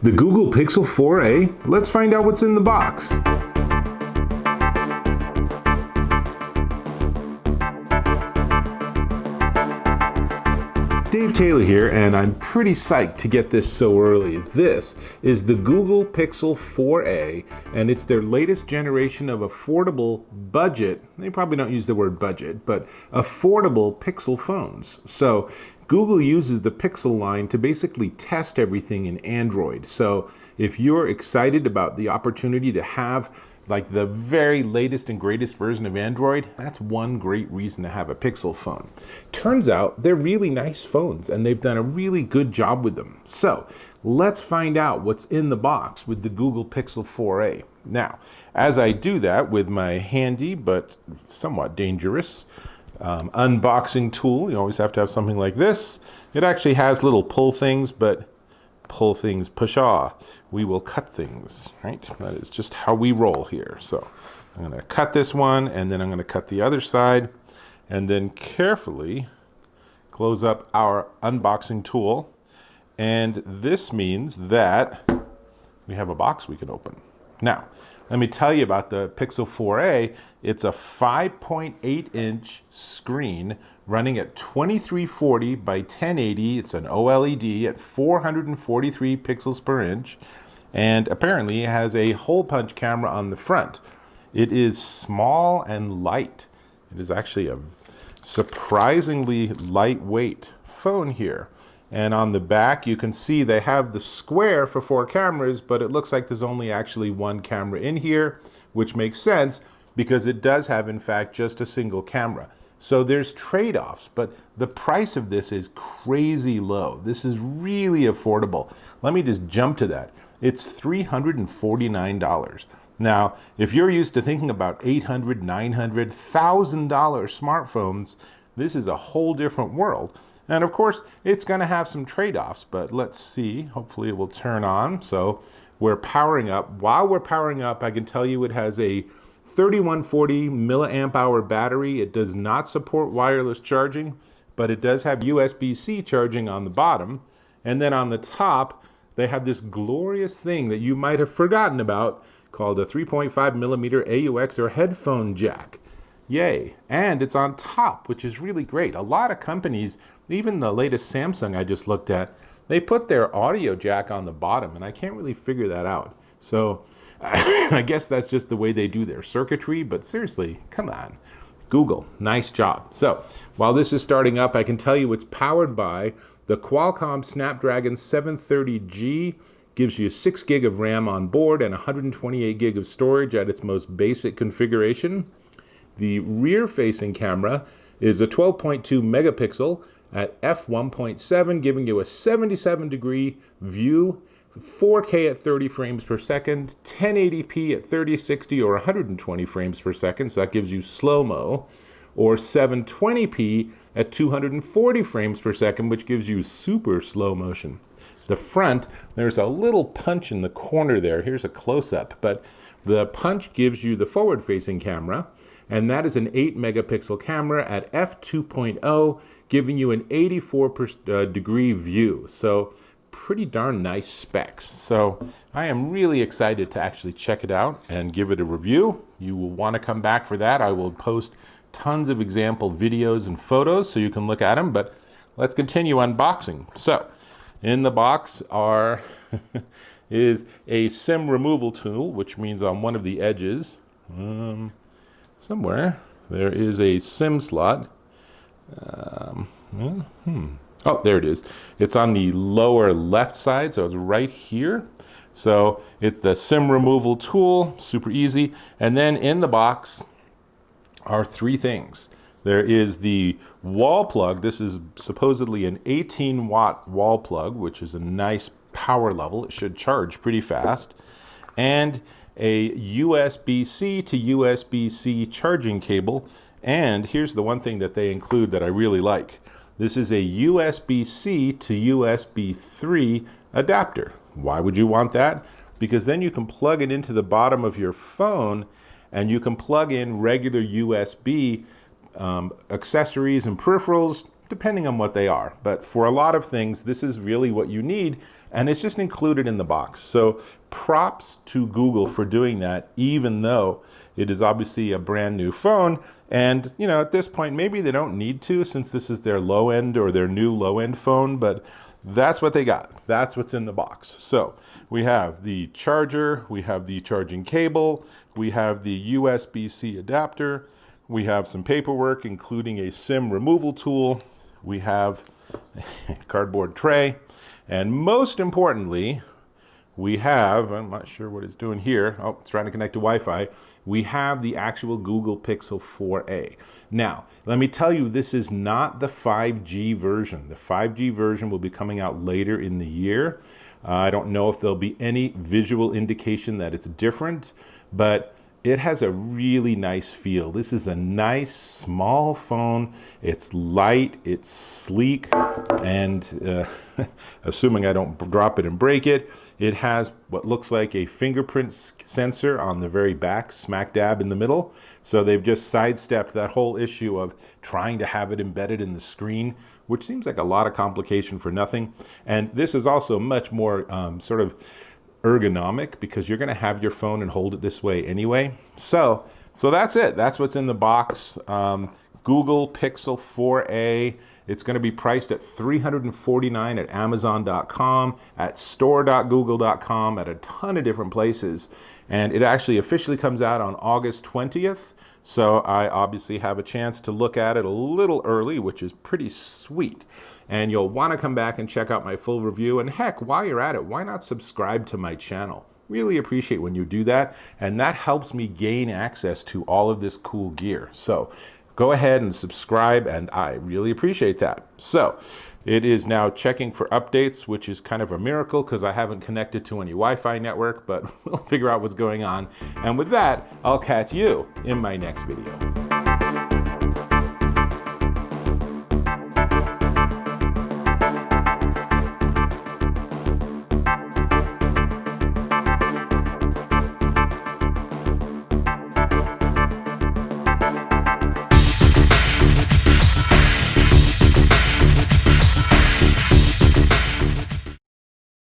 The Google Pixel 4a, let's find out what's in the box. Dave Taylor here, and I'm pretty psyched to get this so early. This is the Google Pixel 4a, and it's their latest generation of affordable budget, they probably don't use the word budget, but affordable Pixel phones. So Google uses the Pixel line to basically test everything in Android. So if you're excited about the opportunity to have like the very latest and greatest version of Android, that's one great reason to have a Pixel phone. Turns out they're really nice phones and they've done a really good job with them. So let's find out what's in the box with the Google Pixel 4a. Now, as I do that with my handy but somewhat dangerous unboxing tool, you always have to have something like this. It actually has little pull things, but pull things, pshaw. We will cut things, right? That is just how we roll here. So I'm going to cut this one, and then I'm going to cut the other side, and then carefully close up our unboxing tool. And this means that we have a box we can open. Now, let me tell you about the Pixel 4a. It's a 5.8-inch screen running at 2340 by 1080. It's an OLED at 443 pixels per inch, and apparently it has a hole punch camera on the front. It is small and light. It is actually a surprisingly lightweight phone here. And on the back, you can see they have the square for 4 cameras, but it looks like there's only actually 1 camera in here, which makes sense because it does have, in fact, just a single camera. So there's trade-offs, but the price of this is crazy low. This is really affordable. Let me just jump to that. It's $349. Now, if you're used to thinking about $800, $900, $1,000 smartphones, this is a whole different world. And of course, it's going to have some trade-offs, but let's see. Hopefully it will turn on. So we're powering up. While we're powering up, I can tell you it has a 3140 milliamp hour battery. It does not support wireless charging, but it does have USB-C charging on the bottom. And then on the top, they have this glorious thing that you might have forgotten about called a 3.5 millimeter AUX or headphone jack. Yay. And it's on top, which is really great. A lot of companies, even the latest Samsung I just looked at, they put their audio jack on the bottom, and I can't really figure that out. So I guess that's just the way they do their circuitry, but seriously, come on. Google, nice job. So while this is starting up, I can tell you it's powered by the Qualcomm Snapdragon 730G. Gives you 6 gig of RAM on board and 128 gig of storage at its most basic configuration. The rear-facing camera is a 12.2 megapixel at f1.7, giving you a 77-degree view, 4K at 30 frames per second, 1080p at 30, 60, or 120 frames per second, so that gives you slow-mo, or 720p at 240 frames per second, which gives you super slow motion. The front, there's a little punch in the corner there. Here's a close-up, but the punch gives you the forward-facing camera, and that is an 8 megapixel camera at f2.0, giving you an 84 degree view. So pretty darn nice specs. So I am really excited to actually check it out and give it a review. You will want to come back for that. I will post tons of example videos and photos so you can look at them, but let's continue unboxing. So in the box is a SIM removal tool, which means on one of the edges, somewhere, there is a SIM slot. Oh, there it is. It's on the lower left side, so it's right here. So it's the SIM removal tool, super easy. And then in the box are 3 things. There is the wall plug. This is supposedly an 18-watt wall plug, which is a nice power level. It should charge pretty fast. And a USB-C to USB-C charging cable. And here's the one thing that they include that I really like. This is a USB-C to USB 3 adapter. Why would you want that? Because then you can plug it into the bottom of your phone and you can plug in regular USB accessories and peripherals, depending on what they are. But for a lot of things, this is really what you need and it's just included in the box. So props to Google for doing that, even though it is obviously a brand new phone. And you know, at this point, maybe they don't need to, since this is their low end or their new low end phone, but that's what they got. That's what's in the box. So we have the charger, we have the charging cable, we have the USB-C adapter, we have some paperwork, including a SIM removal tool, we have a cardboard tray, and most importantly, we have, I'm not sure what it's doing here. Oh, it's trying to connect to Wi-Fi. We have the actual Google Pixel 4a. Now, let me tell you, this is not the 5G version. The 5G version will be coming out later in the year. I don't know if there'll be any visual indication that it's different, but it has a really nice feel. This is a nice small phone. It's light, it's sleek, and assuming I don't drop it and break it, it has what looks like a fingerprint sensor on the very back, smack dab in the middle. So they've just sidestepped that whole issue of trying to have it embedded in the screen, which seems like a lot of complication for nothing. And this is also much more sort of ergonomic, because you're going to have your phone and hold it this way anyway. So that's it. That's what's in the box. Google Pixel 4a. It's going to be priced at $349 at Amazon.com, at store.google.com, at a ton of different places. And it actually officially comes out on August 20th. So I obviously have a chance to look at it a little early, which is pretty sweet. And you'll want to come back and check out my full review. And heck, while you're at it, why not subscribe to my channel? Really appreciate when you do that. And that helps me gain access to all of this cool gear. So go ahead and subscribe, and I really appreciate that. So it is now checking for updates, which is kind of a miracle because I haven't connected to any Wi-Fi network, but we'll figure out what's going on. And with that, I'll catch you in my next video.